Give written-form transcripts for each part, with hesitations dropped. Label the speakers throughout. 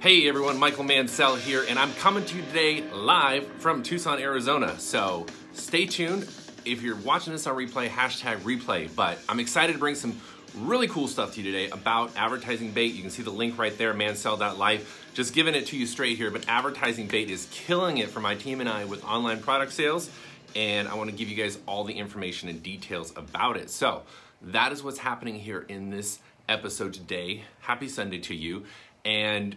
Speaker 1: Hey everyone, Michael Mansell here, and I'm coming to you today live from Tucson, Arizona. So stay tuned. If you're watching this on replay, hashtag replay. But I'm excited to bring some really cool stuff to you today about advertising bait. You can see the link right there, mansell.life. Just giving it to you straight here, but advertising bait is killing it for my team and I with online product sales. And I want to give you guys all the information and details about it. So that is what's happening here in this episode today. Happy Sunday to you. And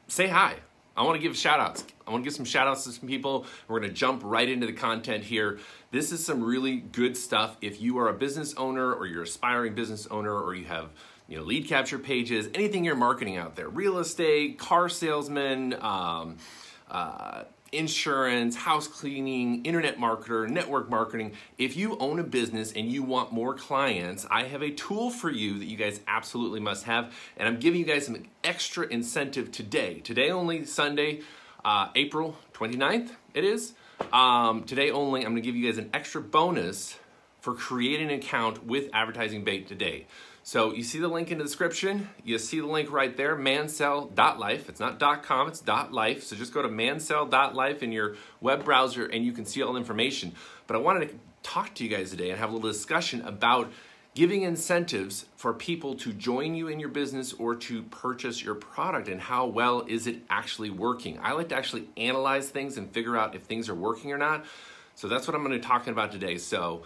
Speaker 1: say hi. I want to give shout outs. I want to give some shout outs to some people. We're going to jump right into the content here. This is some really good stuff. If you are a business owner or you're an aspiring business owner or you have lead capture pages, anything you're marketing out there, real estate, car salesman, insurance, house cleaning, internet marketer, network marketing. If you own a business and you want more clients, I have a tool for you that you guys absolutely must have. And I'm giving you guys some extra incentive today. Today only, Sunday, April 29th it is. Today only, I'm gonna give you guys an extra bonus for creating an account with advertising bait today. So you see the link in the description. You see the link right there, mansell.life. It's not .com, it's .life. So just go to mansell.life in your web browser and you can see all the information. But I wanted to talk to you guys today and have a little discussion about giving incentives for people to join you in your business or to purchase your product and how well is it actually working. I like to actually analyze things and figure out if things are working or not. So that's what I'm going to be talking about today. So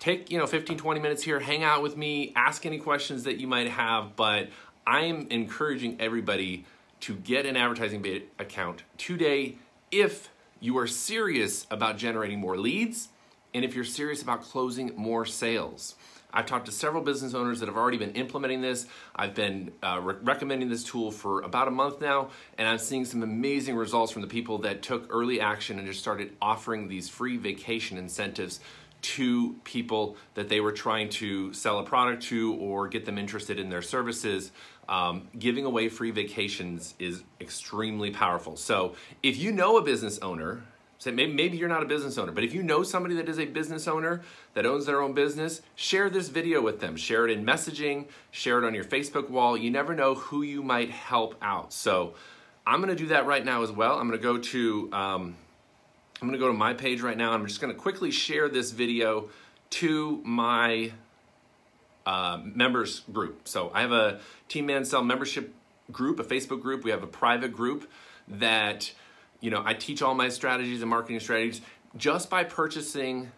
Speaker 1: take 15, 20 minutes here, hang out with me, ask any questions that you might have, but I am encouraging everybody to get an advertising bait account today if you are serious about generating more leads and if you're serious about closing more sales. I've talked to several business owners that have already been implementing this. I've been recommending this tool for about a month now, and I'm seeing some amazing results from the people that took early action and just started offering these free vacation incentives to people that they were trying to sell a product to or get them interested in their services. Giving away free vacations is extremely powerful. So if you know a business owner, say maybe you're not a business owner, but if you know somebody that is a business owner that owns their own business, share this video with them. Share it in messaging, share it on your Facebook wall. You never know who you might help out. So I'm gonna do that right now as well. I'm gonna go to my page right now. I'm just going to quickly share this video to my members group. So I have a Team Mansell membership group, a Facebook group. We have a private group that, I teach all my strategies and marketing strategies just by purchasing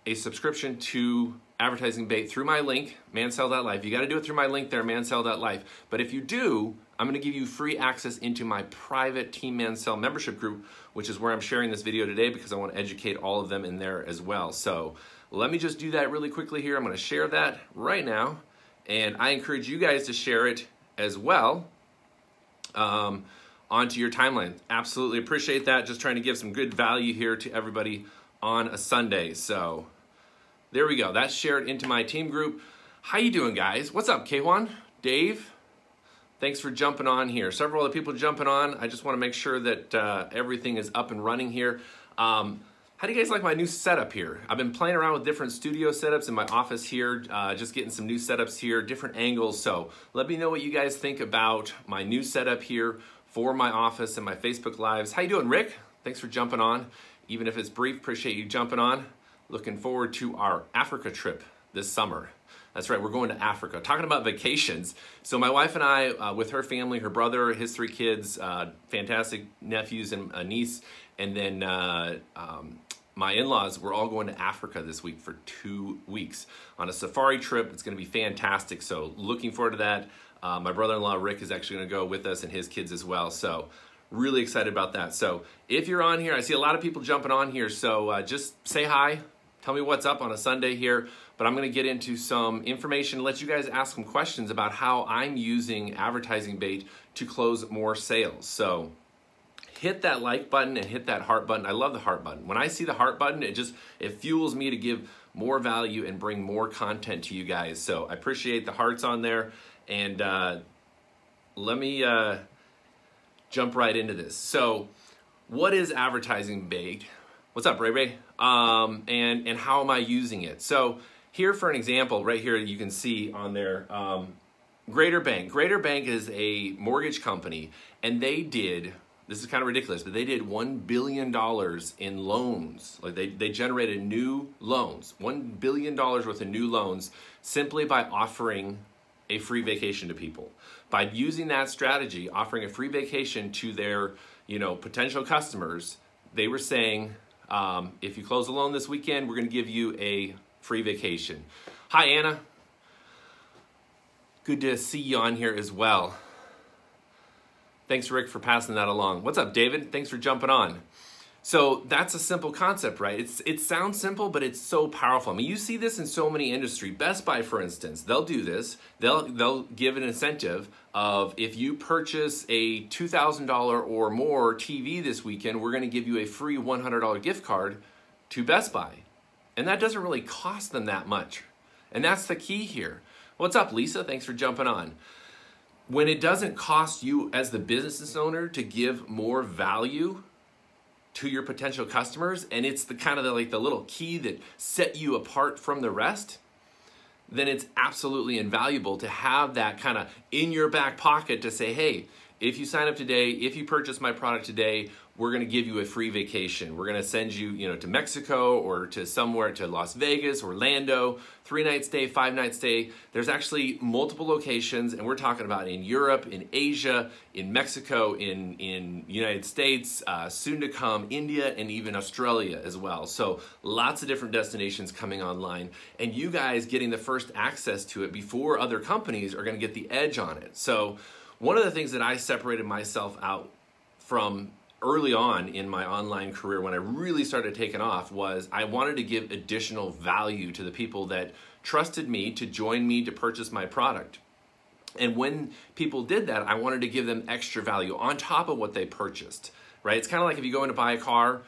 Speaker 1: a subscription to advertising bait through my link, mansell.life. You got to do it through my link there, mansell.life. But if you do, I'm going to give you free access into my private Team Mansell membership group, which is where I'm sharing this video today because I want to educate all of them in there as well. So let me just do that really quickly here. I'm going to share that right now, and I encourage you guys to share it as well onto your timeline. Absolutely appreciate that. Just trying to give some good value here to everybody on a Sunday. So there we go. That's shared into my team group. How you doing, guys? What's up, Kwan? Dave? Thanks for jumping on here. Several other people jumping on. I just want to make sure that everything is up and running here. How do you guys like my new setup here? I've been playing around with different studio setups in my office here, just getting some new setups here, different angles. So let me know what you guys think about my new setup here for my office and my Facebook Lives. How you doing, Rick? Thanks for jumping on. Even if it's brief, appreciate you jumping on. Looking forward to our Africa trip this summer. That's right, we're going to Africa. Talking about vacations. So my wife and I, with her family, her brother, his 3 kids, fantastic nephews and a niece, and then my in-laws, we're all going to Africa this week for 2 weeks on a safari trip. It's gonna be fantastic, so looking forward to that. My brother-in-law, Rick, is actually gonna go with us and his kids as well. So really excited about that. So if you're on here, I see a lot of people jumping on here, so just say hi. Tell me what's up on a Sunday here, but I'm going to get into some information, let you guys ask some questions about how I'm using advertising bait to close more sales. So hit that like button and hit that heart button. I love the heart button. When I see the heart button, it fuels me to give more value and bring more content to you guys. So I appreciate the hearts on there, and let me jump right into this. So what is advertising bait? What's up, Ray Ray? And how am I using it? So here for an example, right here you can see on there, Greater Bank. Greater Bank is a mortgage company, and they did, this is kind of ridiculous, but they did $1 billion in loans. Like they generated new loans, $1 billion worth of new loans simply by offering a free vacation to people. By using that strategy, offering a free vacation to their, potential customers, they were saying, if you close a loan this weekend, we're going to give you a free vacation. Hi, Anna. Good to see you on here as well. Thanks, Rick, for passing that along. What's up, David? Thanks for jumping on. So that's a simple concept, right? It sounds simple, but it's so powerful. I mean, you see this in so many industries. Best Buy, for instance, they'll do this. They'll give an incentive of, if you purchase a $2,000 or more TV this weekend, we're going to give you a free $100 gift card to Best Buy. And that doesn't really cost them that much. And that's the key here. What's up, Lisa? Thanks for jumping on. When it doesn't cost you as the business owner to give more value to your potential customers, and it's the kind of the little key that set you apart from the rest, then it's absolutely invaluable to have that kind of in your back pocket to say, hey, if you sign up today, if you purchase my product today, we're going to give you a free vacation. We're going to send you, to Mexico or to somewhere, to Las Vegas, Orlando, 3-night stay, 5-night stay. There's actually multiple locations, and we're talking about in Europe, in Asia, in Mexico, in United States, soon to come, India, and even Australia as well. So lots of different destinations coming online, and you guys getting the first access to it before other companies are going to get the edge on it. So one of the things that I separated myself out from early on in my online career, when I really started taking off, was I wanted to give additional value to the people that trusted me to join me to purchase my product. And when people did that, I wanted to give them extra value on top of what they purchased, right? It's kind of like if you go in to buy a car,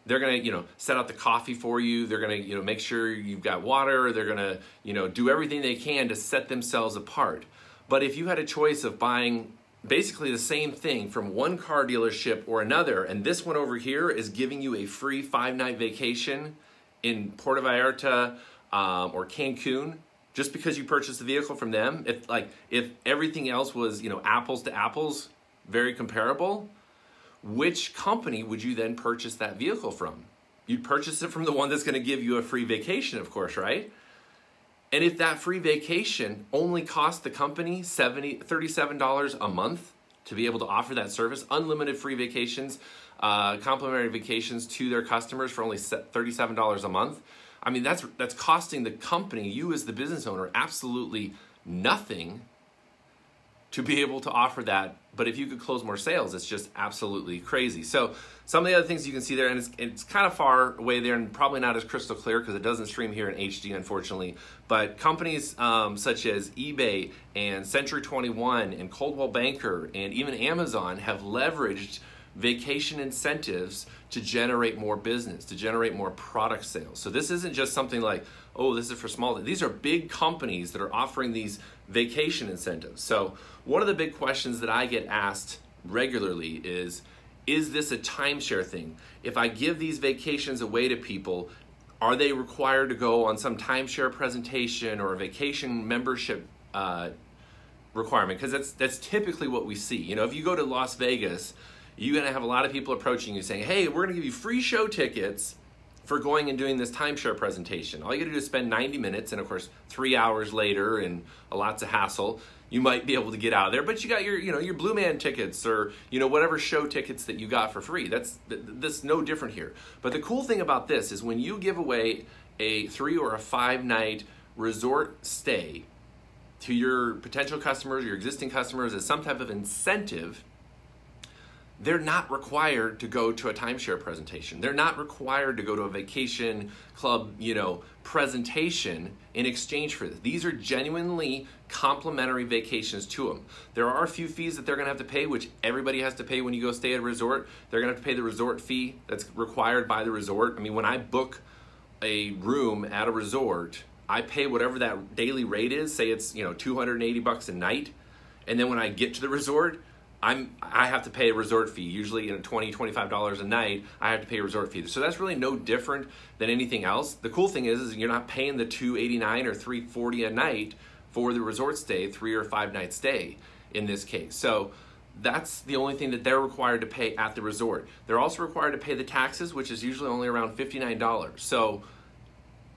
Speaker 1: they're going to, set out the coffee for you. They're going to, make sure you've got water. They're going to, do everything they can to set themselves apart. But if you had a choice of buying basically the same thing from one car dealership or another, and this one over here is giving you a free 5-night vacation in Puerto Vallarta or Cancun, just because you purchased the vehicle from them, if everything else was, apples to apples, very comparable, which company would you then purchase that vehicle from? You'd purchase it from the one that's going to give you a free vacation, of course, right? And if that free vacation only cost the company $37 a month to be able to offer that service, unlimited free vacations, complimentary vacations to their customers for only $37 a month, I mean, that's costing the company, you as the business owner, absolutely nothing to be able to offer that. But if you could close more sales, it's just absolutely crazy. So some of the other things you can see there, and it's kind of far away there and probably not as crystal clear because it doesn't stream here in HD, unfortunately. But companies such as eBay and Century 21 and Coldwell Banker and even Amazon have leveraged vacation incentives to generate more business, to generate more product sales. So this isn't just something like, oh, this is for small. These are big companies that are offering these vacation incentives. So one of the big questions that I get asked regularly is this a timeshare thing? If I give these vacations away to people, are they required to go on some timeshare presentation or a vacation membership requirement? Because that's typically what we see. If you go to Las Vegas, you're going to have a lot of people approaching you saying, hey, we're going to give you free show tickets for going and doing this timeshare presentation. All you got to do is spend 90 minutes, and of course, 3 hours later and lots of hassle, you might be able to get out of there. But you got your Blue Man tickets or whatever show tickets that you got for free. That's no different here. But the cool thing about this is when you give away a 3 or a 5-night resort stay to your potential customers, your existing customers, as some type of incentive, they're not required to go to a timeshare presentation. They're not required to go to a vacation club, presentation in exchange for this. These are genuinely complimentary vacations to them. There are a few fees that they're gonna have to pay, which everybody has to pay when you go stay at a resort. They're gonna have to pay the resort fee that's required by the resort. I mean, when I book a room at a resort, I pay whatever that daily rate is. Say it's, $280 a night. And then when I get to the resort, I have to pay a resort fee, usually $20, $25 a night. I have to pay a resort fee. So that's really no different than anything else. The cool thing is you're not paying the $289 or $340 a night for the resort stay, 3 or 5 night stay in this case. So that's the only thing that they're required to pay at the resort. They're also required to pay the taxes, which is usually only around $59. So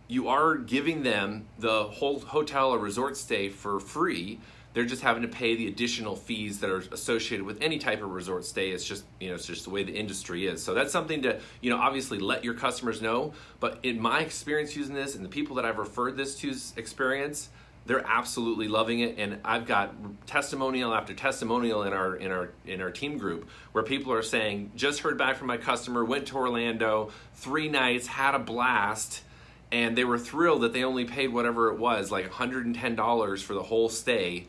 Speaker 1: you are giving them the whole hotel or resort stay for free. They're just having to pay the additional fees that are associated with any type of resort stay. It's just, it's just the way the industry is. So that's something to, obviously let your customers know. But in my experience using this, and the people that I've referred this to's experience, they're absolutely loving it. And I've got testimonial after testimonial in our team group where people are saying, just heard back from my customer, went to Orlando, 3 nights, had a blast. And they were thrilled that they only paid whatever it was, like $110 for the whole stay,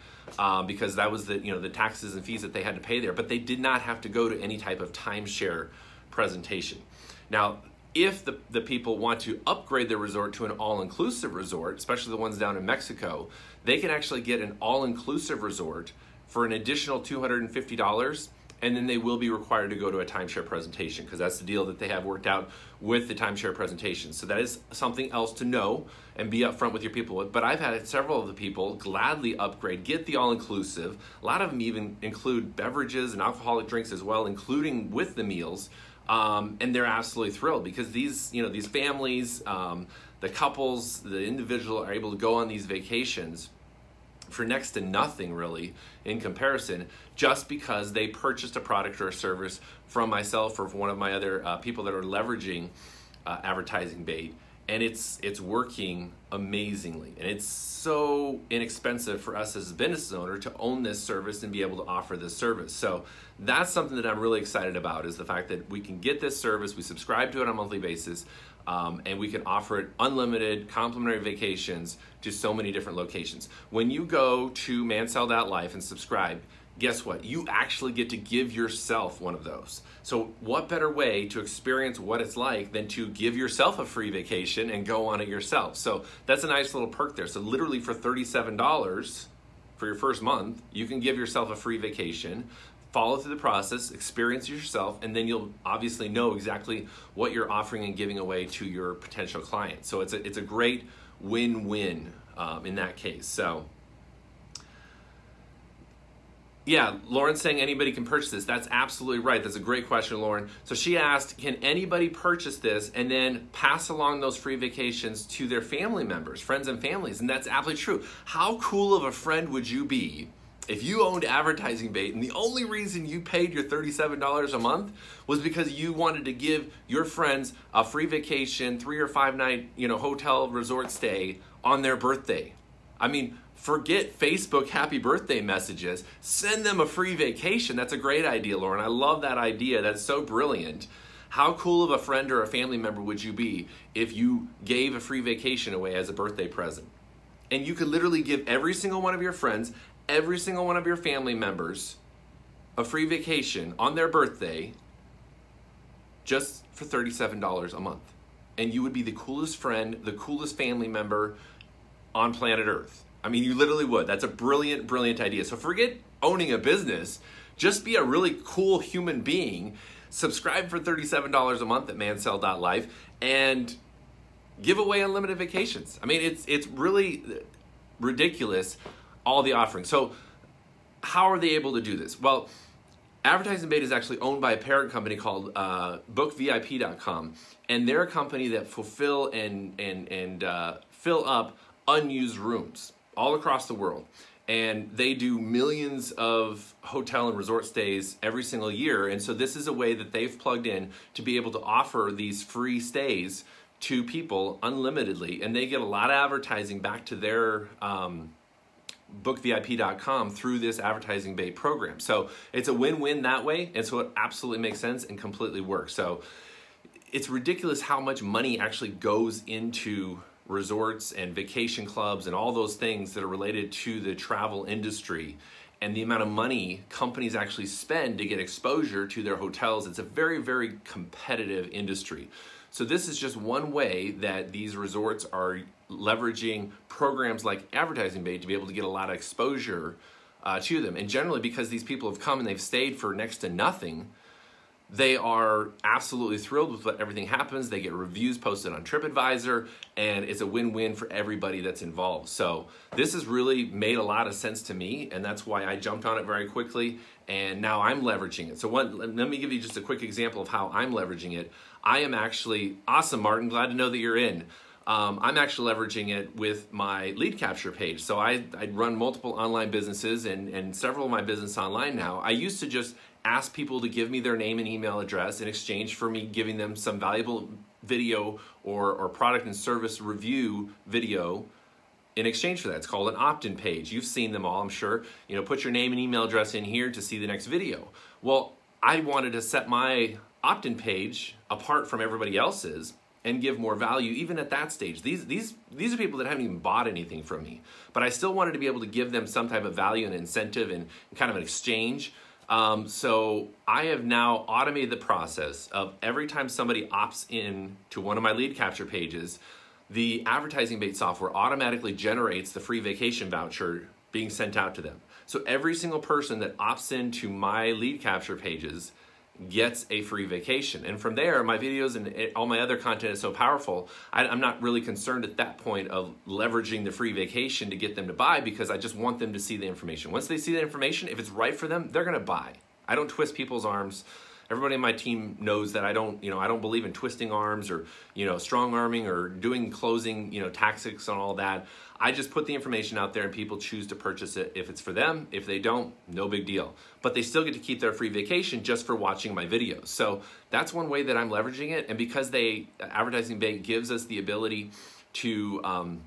Speaker 1: because that was the taxes and fees that they had to pay there. But they did not have to go to any type of timeshare presentation. Now, if the people want to upgrade their resort to an all-inclusive resort, especially the ones down in Mexico, they can actually get an all-inclusive resort for an additional $250. And then they will be required to go to a timeshare presentation because that's the deal that they have worked out with the timeshare presentation. So that is something else to know and be upfront with your people with. But I've had several of the people gladly upgrade, get the all-inclusive. A lot of them even include beverages and alcoholic drinks as well, including with the meals. And they're absolutely thrilled because these families, the couples, the individual are able to go on these vacations for next to nothing really in comparison, just because they purchased a product or a service from myself or from one of my other people that are leveraging advertising bait, and it's working amazingly. And it's so inexpensive for us as a business owner to own this service and be able to offer this service. So that's something that I'm really excited about, is the fact that we can get this service, we subscribe to it on a monthly basis, and we can offer it unlimited complimentary vacations to so many different locations. When you go to mansell.life and subscribe, guess what? You actually get to give yourself one of those. So what better way to experience what it's like than to give yourself a free vacation and go on it yourself? So that's a nice little perk there. So literally for $37 for your first month, you can give yourself a free vacation, follow through the process, experience it yourself, and then you'll obviously know exactly what you're offering and giving away to your potential clients. So it's a great win-win in that case. So yeah, Lauren's saying anybody can purchase this. That's absolutely right. That's a great question, Lauren. So she asked, can anybody purchase this and then pass along those free vacations to their family members, friends and families? And that's absolutely true. How cool of a friend would you be if you owned advertising bait and the only reason you paid your $37 a month was because you wanted to give your friends a free vacation, 3 or 5 night, hotel resort stay on their birthday? I mean, forget Facebook happy birthday messages. Send them a free vacation. That's a great idea, Lauren. I love that idea. That's so brilliant. How cool of a friend or a family member would you be if you gave a free vacation away as a birthday present? And you could literally give every single one of your friends, every single one of your family members a free vacation on their birthday just for $37 a month. And you would be the coolest friend, the coolest family member on planet Earth. I mean, you literally would. That's a brilliant, brilliant idea. So forget owning a business. Just be a really cool human being. Subscribe for $37 a month at mansell.life and give away unlimited vacations. I mean, it's really ridiculous, all the offerings. So how are they able to do this? Well, Advertising Bait is actually owned by a parent company called BookVIP.com, and they're a company that fulfill and fill up unused rooms all across the world. And they do millions of hotel and resort stays every single year. And so this is a way that they've plugged in to be able to offer these free stays to people unlimitedly. And they get a lot of advertising back to their BookVIP.com through this Advertising Bait program. So it's a win-win that way. And so it absolutely makes sense and completely works. So it's ridiculous how much money actually goes into resorts and vacation clubs and all those things that are related to the travel industry, and the amount of money companies actually spend to get exposure to their hotels. It's a very, very competitive industry. So this is just one way that these resorts are leveraging programs like Advertising Bait to be able to get a lot of exposure to them. And generally, because these people have come and they've stayed for next to nothing, They are absolutely thrilled with what everything happens. They get reviews posted on TripAdvisor, and it's a win-win for everybody that's involved. So this has really made a lot of sense to me, and that's why I jumped on it very quickly, and now I'm leveraging it. So let me give you just a quick example of how I'm leveraging it. I am actually, awesome, Martin, glad to know that you're in. I'm actually leveraging it with my lead capture page. So I run multiple online businesses and several of my business online now. I used to just ask people to give me their name and email address in exchange for me giving them some valuable video or product and service review video in exchange for that. It's called an opt-in page. You've seen them all, I'm sure. You know, put your name and email address in here to see the next video. Well, I wanted to set my opt-in page apart from everybody else's and give more value even at that stage. These are people that haven't even bought anything from me, but I still wanted to be able to give them some type of value and incentive and kind of an exchange. So I have now automated the process of every time somebody opts in to one of my lead capture pages, the advertising bait software automatically generates the free vacation voucher being sent out to them. So every single person that opts into my lead capture pages gets a free vacation. And from there, my videos and all my other content is so powerful, I'm not really concerned at that point of leveraging the free vacation to get them to buy, because I just want them to see the information. Once they see the information, if it's right for them, they're gonna buy. I don't twist people's arms. Everybody in my team knows that I don't believe in twisting arms or, strong arming or doing closing, tactics and all that. I just put the information out there and people choose to purchase it if it's for them. If they don't, no big deal. But they still get to keep their free vacation just for watching my videos. So that's one way that I'm leveraging it. And because Advertising Bait gives us the ability to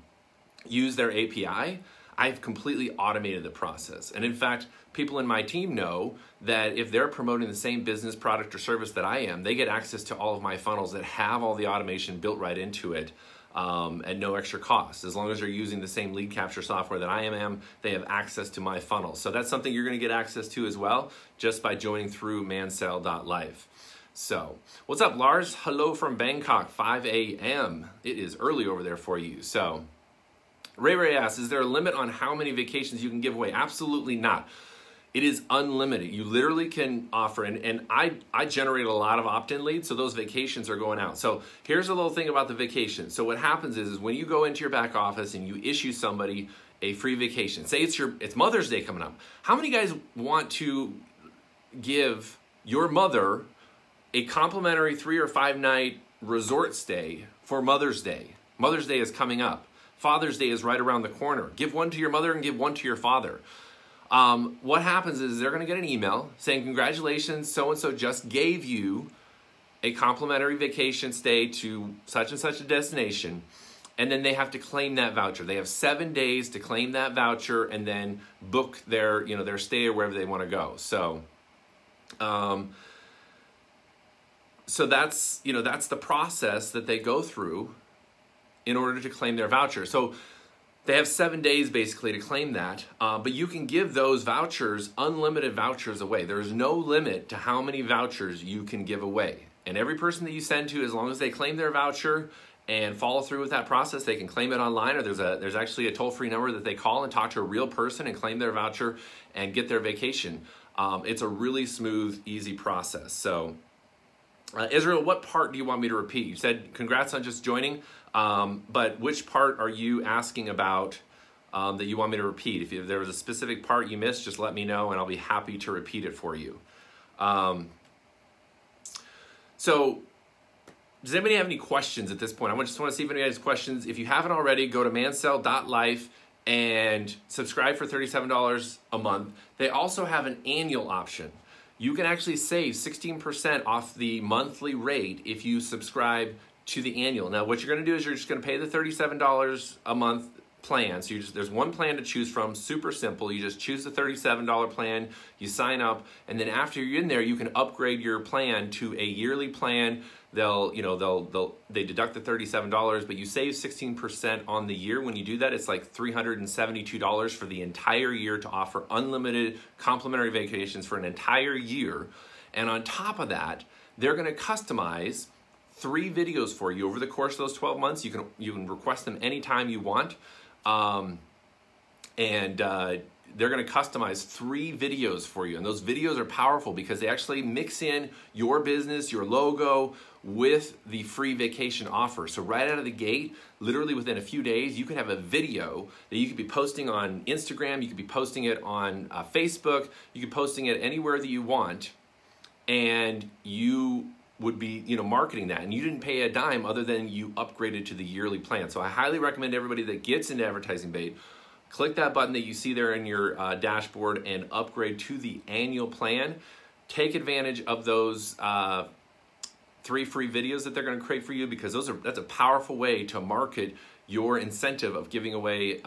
Speaker 1: use their API, I've completely automated the process. And in fact, people in my team know that if they're promoting the same business, product, or service that I am, they get access to all of my funnels that have all the automation built right into it at no extra cost. As long as they're using the same lead capture software that I am, they have access to my funnel. So that's something you're gonna get access to as well, just by joining through mansell.life. So, what's up, Lars? Hello from Bangkok, 5 a.m. It is early over there for you. So, Ray asks, is there a limit on how many vacations you can give away? Absolutely not. It is unlimited. You literally can offer, and I generate a lot of opt-in leads, so those vacations are going out. So here's a little thing about the vacation. So what happens is when you go into your back office and you issue somebody a free vacation, say it's Mother's Day coming up. How many guys want to give your mother a complimentary 3 or 5 night resort stay for Mother's Day? Mother's Day is coming up. Father's Day is right around the corner. Give one to your mother and give one to your father. What happens is they're going to get an email saying, congratulations, so-and-so just gave you a complimentary vacation stay to such and such a destination. And then they have to claim that voucher. They have 7 days to claim that voucher and then book their stay or wherever they want to go. So, so that's the process that they go through in order to claim their voucher. So they have 7 days basically to claim that, but you can give those vouchers, unlimited vouchers away. There's no limit to how many vouchers you can give away. And every person that you send to, as long as they claim their voucher and follow through with that process, they can claim it online, or there's actually a toll-free number that they call and talk to a real person and claim their voucher and get their vacation. It's a really smooth, easy process. So Israel, what part do you want me to repeat? You said congrats on just joining. But which part are you asking about that you want me to repeat? If there was a specific part you missed, just let me know and I'll be happy to repeat it for you. So does anybody have any questions at this point? I just want to see if anybody has questions. If you haven't already, go to mansell.life and subscribe for $37 a month. They also have an annual option. You can actually save 16% off the monthly rate if you subscribe to the annual. Now, what you're going to do is you're just going to pay the $37 a month plan. So there's one plan to choose from, super simple. You just choose the $37 plan, you sign up, and then after you're in there, you can upgrade your plan to a yearly plan. They deduct the $37, but you save 16% on the year. When you do that, it's like $372 for the entire year to offer unlimited complimentary vacations for an entire year. And on top of that, they're going to customize 3 videos for you over the course of those 12 months. You can request them anytime you want. they're going to customize 3 videos for you. And those videos are powerful because they actually mix in your business, your logo, with the free vacation offer. So right out of the gate, literally within a few days, you could have a video that you could be posting on Instagram, you could be posting it on Facebook, you could be posting it anywhere that you want, and you would be, marketing that, and you didn't pay a dime other than you upgraded to the yearly plan. So I highly recommend everybody that gets into advertising bait, click that button that you see there in your dashboard and upgrade to the annual plan. Take advantage of those 3 free videos that they're going to create for you, because that's a powerful way to market your incentive of giving away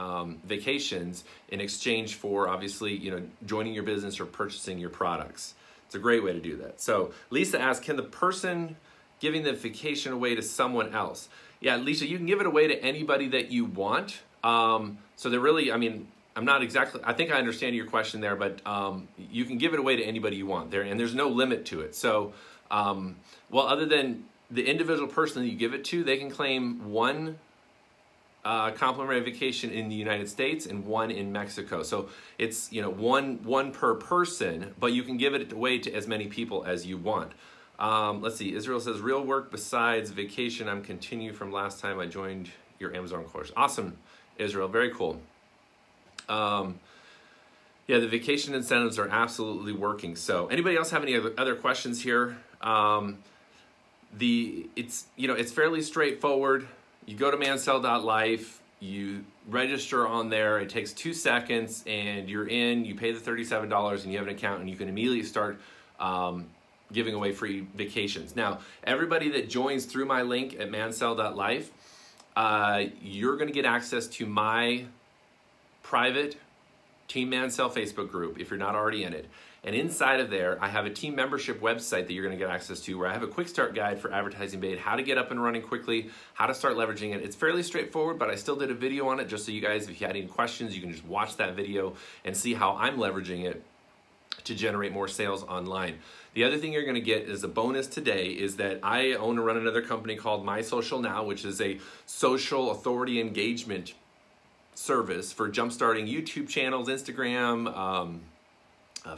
Speaker 1: vacations in exchange for, obviously, joining your business or purchasing your products. It's a great way to do that. So Lisa asks, can the person giving the vacation away to someone else? Yeah, Lisa, you can give it away to anybody that you want. So they're really, I'm not exactly, I think I understand your question there, but you can give it away to anybody you want there, and there's no limit to it. So, well, other than the individual person that you give it to, they can claim 1 complimentary vacation in the United States and 1 in Mexico. So it's, one per person, but you can give it away to as many people as you want. Let's see, Israel says, real work besides vacation. I'm continue from last time I joined your Amazon course. Awesome, Israel, very cool. Yeah, the vacation incentives are absolutely working. So anybody else have any other questions here? It's fairly straightforward. You go to mansell.life, you register on there, it takes 2 seconds, and you're in, you pay the $37, and you have an account, and you can immediately start giving away free vacations. Now, everybody that joins through my link at mansell.life, you're going to get access to my private Team Mansell Facebook group if you're not already in it. And inside of there, I have a team membership website that you're going to get access to, where I have a quick start guide for advertising bait, how to get up and running quickly, how to start leveraging it. It's fairly straightforward, but I still did a video on it just so you guys, if you had any questions, you can just watch that video and see how I'm leveraging it to generate more sales online. The other thing you're going to get as a bonus today is that I own and run another company called My Social Now, which is a social authority engagement service for jumpstarting YouTube channels, Instagram,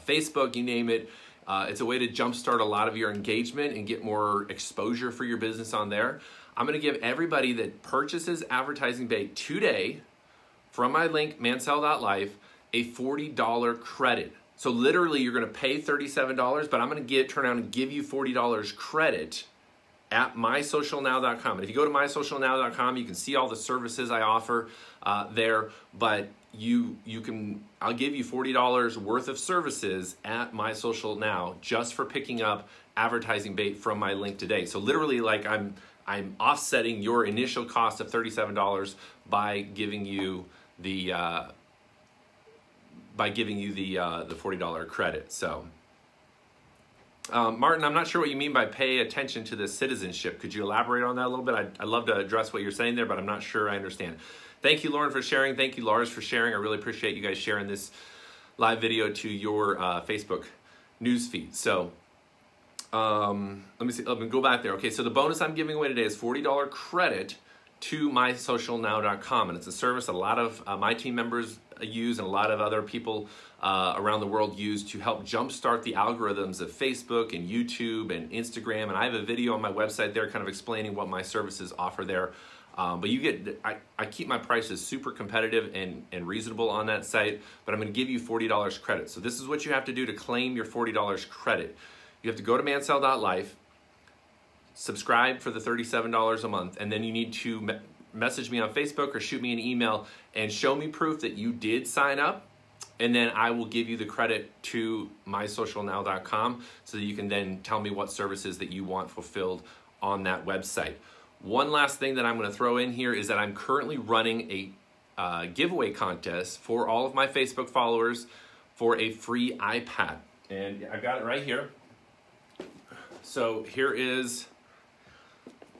Speaker 1: Facebook, you name it. It's a way to jumpstart a lot of your engagement and get more exposure for your business on there. I'm going to give everybody that purchases advertising bait today from my link, mansell.life, a $40 credit. So literally you're going to pay $37, but I'm going to turn around and give you $40 credit at mysocialnow.com. And if you go to mysocialnow.com, you can see all the services I offer there, but I'll give you $40 worth of services at My Social Now just for picking up advertising bait from my link today. So literally, like, I'm offsetting your initial cost of $37 by giving you the $40 credit. So Martin, I'm not sure what you mean by pay attention to the citizenship. Could you elaborate on that a little bit? I'd love to address what you're saying there, but I'm not sure I understand. Thank you, Lauren, for sharing. Thank you, Lars, for sharing. I really appreciate you guys sharing this live video to your Facebook newsfeed. So let me go back there. Okay, so the bonus I'm giving away today is $40 credit to mysocialnow.com, and it's a service a lot of my team members use and a lot of other people around the world use to help jumpstart the algorithms of Facebook and YouTube and Instagram. And I have a video on my website there kind of explaining what my services offer there. But I keep my prices super competitive and reasonable on that site, but I'm going to give you $40 credit. So this is what you have to do to claim your $40 credit. You have to go to mansell.life, subscribe for the $37 a month, and then you need to message me on Facebook or shoot me an email and show me proof that you did sign up, and then I will give you the credit to mysocialnow.com so that you can then tell me what services that you want fulfilled on that website. One last thing that I'm going to throw in here is that I'm currently running a giveaway contest for all of my Facebook followers for a free iPad. And I've got it right here. So here is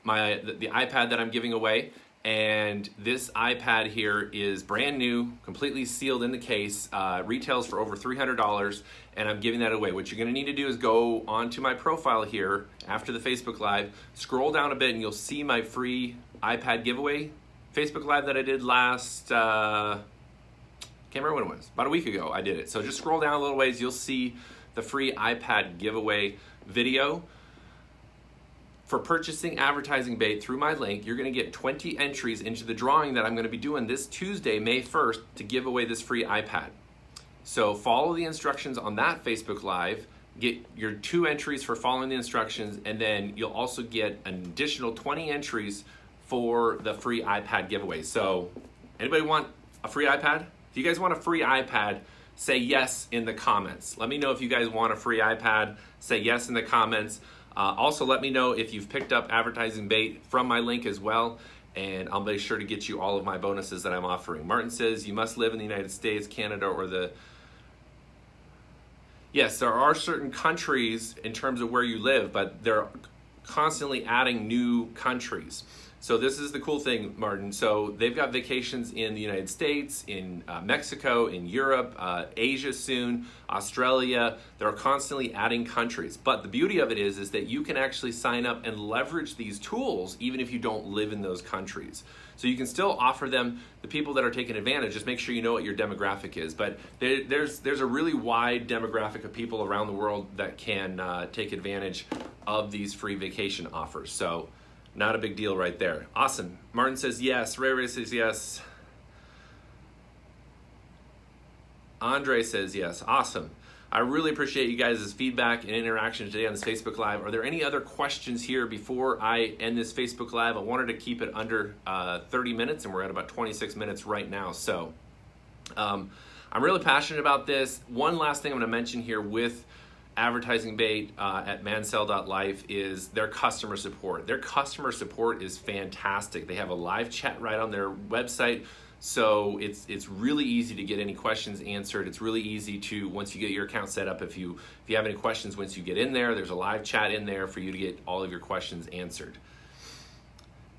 Speaker 1: the iPad that I'm giving away. And this iPad here is brand new, completely sealed in the case, retails for over $300, and I'm giving that away. What you're gonna need to do is go onto my profile here after the Facebook Live, scroll down a bit, and you'll see my free iPad giveaway Facebook Live that I did last Can't remember when it was. About a week ago I did it. So just scroll down a little ways. You'll see the free iPad giveaway video. For purchasing advertising bait through my link, you're going to get 20 entries into the drawing that I'm going to be doing this Tuesday, May 1st, to give away this free iPad. So follow the instructions on that Facebook Live, get your 2 entries for following the instructions, and then you'll also get an additional 20 entries for the free iPad giveaway. So anybody want a free iPad? If you guys want a free iPad, say yes in the comments. Let me know if you guys want a free iPad. Say yes in the comments. Also, let me know if you've picked up advertising bait from my link as well, and I'll make sure to get you all of my bonuses that I'm offering. Martin says, you must live in the United States, Canada, or the... Yes, there are certain countries in terms of where you live, but they're constantly adding new countries. So this is the cool thing, Martin. So they've got vacations in the United States, in Mexico, in Europe, Asia soon, Australia. They're constantly adding countries. But the beauty of it is that you can actually sign up and leverage these tools even if you don't live in those countries. So you can still offer them, the people that are taking advantage, just make sure you know what your demographic is. But there's a really wide demographic of people around the world that can take advantage of these free vacation offers. So not a big deal right there. Awesome. Martin says yes. Ray Ray says yes. Andre says yes. Awesome. I really appreciate you guys' feedback and interaction today on this Facebook Live. Are there any other questions here before I end this Facebook Live? I wanted to keep it under 30 minutes, and we're at about 26 minutes right now. So I'm really passionate about this. One last thing I'm going to mention here with advertising bait at mansell.life is their customer support. Their customer support is fantastic. They have a live chat right on their website, so it's really easy to get any questions answered. It's really easy to, once you get your account set up, if you have any questions once you get in there, there's a live chat in there for you to get all of your questions answered.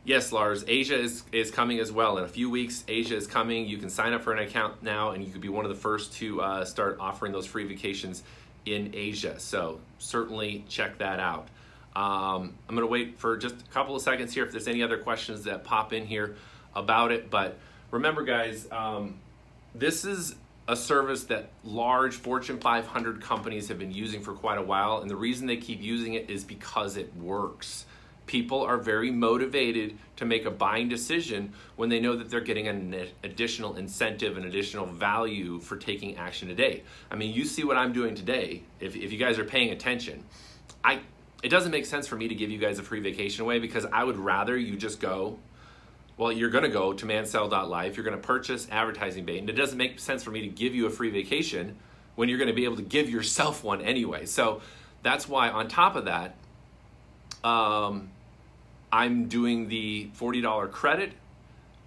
Speaker 1: Yes, Lars, Asia is coming as well. In a few weeks, Asia is coming. You can sign up for an account now, and you could be one of the first to start offering those free vacations in Asia. So certainly check that out. I'm going to wait for just a couple of seconds here if there's any other questions that pop in here about it. But remember, guys, this is a service that large Fortune 500 companies have been using for quite a while. And the reason they keep using it is because it works. People are very motivated to make a buying decision when they know that they're getting an additional incentive and additional value for taking action today. I mean, you see what I'm doing today. If you guys are paying attention, it doesn't make sense for me to give you guys a free vacation away, because I would rather you just go, well, you're going to go to mansell.life, you're going to purchase advertising bait, and it doesn't make sense for me to give you a free vacation when you're going to be able to give yourself one anyway. So that's why, on top of that, I'm doing the $40 credit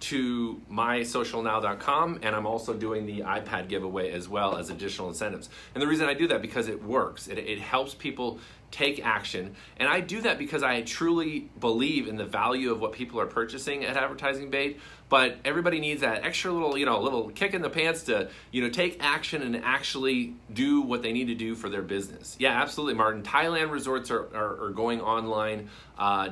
Speaker 1: to mysocialnow.com, and I'm also doing the iPad giveaway as well as additional incentives. And the reason I do that, because it works. It helps people take action. And I do that because I truly believe in the value of what people are purchasing at Advertising Bait. But everybody needs that extra little, little kick in the pants to, take action and actually do what they need to do for their business. Yeah, absolutely, Martin. Thailand resorts are going online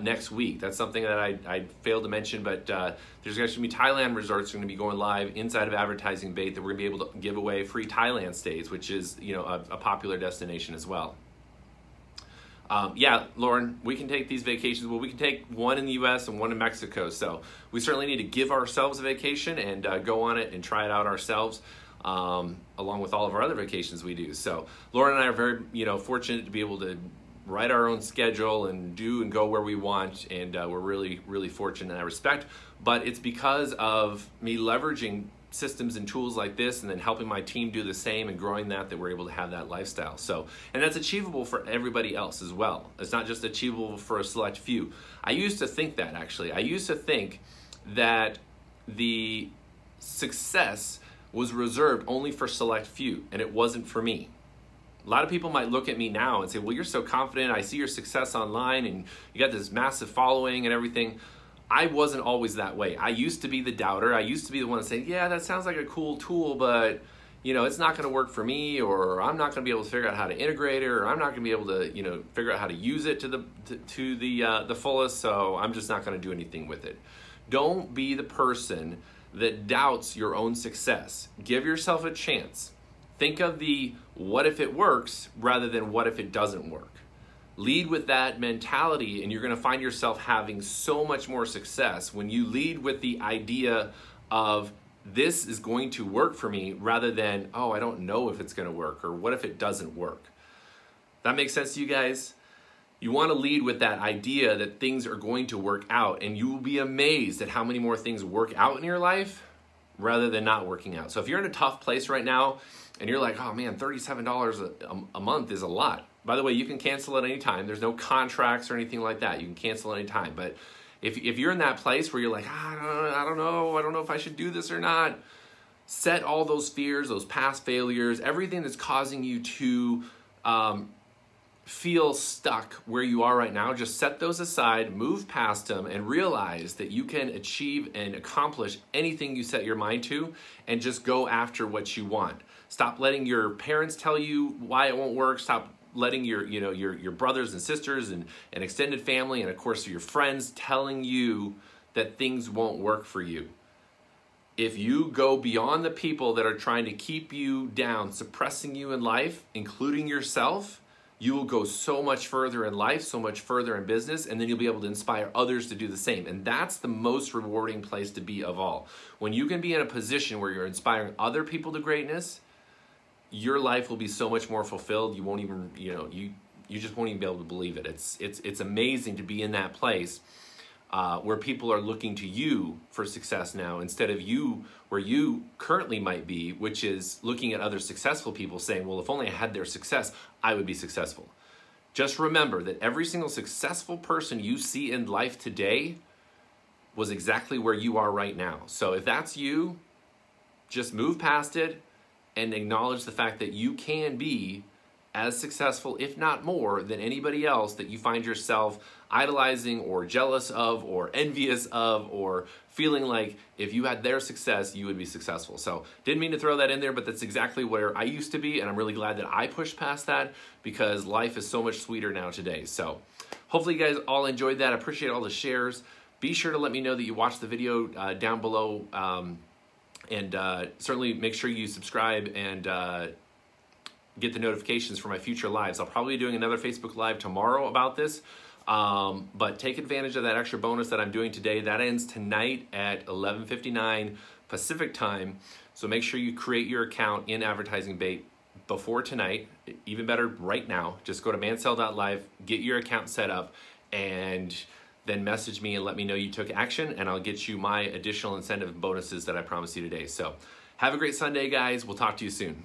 Speaker 1: next week. That's something that I failed to mention, but there's going to be Thailand resorts going to be going live inside of Advertising Bait that we're going to be able to give away free Thailand stays, which is, a popular destination as well. Yeah, Lauren, we can take these vacations. Well, we can take one in the U.S. and one in Mexico. So we certainly need to give ourselves a vacation and go on it and try it out ourselves, along with all of our other vacations we do. So Lauren and I are very, fortunate to be able to write our own schedule and do and go where we want. And we're really, really fortunate in that respect. But it's because of me leveraging systems and tools like this, and then helping my team do the same and growing that we're able to have that lifestyle. So, and that's achievable for everybody else as well. It's not just achievable for a select few. I used to think that, actually. I used to think that the success was reserved only for select few, and it wasn't for me. A lot of people might look at me now and say, well, you're so confident. I see your success online and you got this massive following and everything. I wasn't always that way. I used to be the doubter. I used to be the one to say, yeah, that sounds like a cool tool, but it's not going to work for me, or I'm not going to be able to figure out how to integrate it, or I'm not going to be able to, figure out how to use it to the fullest, so I'm just not going to do anything with it. Don't be the person that doubts your own success. Give yourself a chance. Think of the what if it works rather than what if it doesn't work. Lead with that mentality, and you're going to find yourself having so much more success when you lead with the idea of this is going to work for me rather than, oh, I don't know if it's going to work, or what if it doesn't work. That makes sense to you guys? You want to lead with that idea that things are going to work out, and you will be amazed at how many more things work out in your life rather than not working out. So if you're in a tough place right now and you're like, oh man, $37 a month is a lot. By the way, you can cancel at any time. There's no contracts or anything like that. You can cancel at any time. But if you're in that place where you're like, I don't know if I should do this or not, set all those fears, those past failures, everything that's causing you to feel stuck where you are right now, just set those aside, move past them, and realize that you can achieve and accomplish anything you set your mind to, and just go after what you want. Stop letting your parents tell you why it won't work. Stop letting your brothers and sisters and extended family and of course your friends telling you that things won't work for you. If you go beyond the people that are trying to keep you down, suppressing you in life, including yourself, you will go so much further in life, so much further in business, and then you'll be able to inspire others to do the same. And that's the most rewarding place to be of all. When you can be in a position where you're inspiring other people to greatness, your life will be so much more fulfilled. You won't even, you just won't even be able to believe it. It's amazing to be in that place where people are looking to you for success now, instead of you where you currently might be, which is looking at other successful people saying, well, if only I had their success, I would be successful. Just remember that every single successful person you see in life today was exactly where you are right now. So if that's you, just move past it and acknowledge the fact that you can be as successful, if not more, than anybody else that you find yourself idolizing or jealous of or envious of, or feeling like if you had their success, you would be successful. So didn't mean to throw that in there, but that's exactly where I used to be, and I'm really glad that I pushed past that because life is so much sweeter now today. So hopefully you guys all enjoyed that. I appreciate all the shares. Be sure to let me know that you watched the video down below, and certainly make sure you subscribe and get the notifications for my future lives. I'll probably be doing another Facebook Live tomorrow about this, but take advantage of that extra bonus that I'm doing today. That ends tonight at 11:59 Pacific time, so make sure you create your account in Advertising Bait before tonight, even better right now. Just go to mansell.live, get your account set up, and then message me and let me know you took action, and I'll get you my additional incentive bonuses that I promised you today. So have a great Sunday, guys. We'll talk to you soon.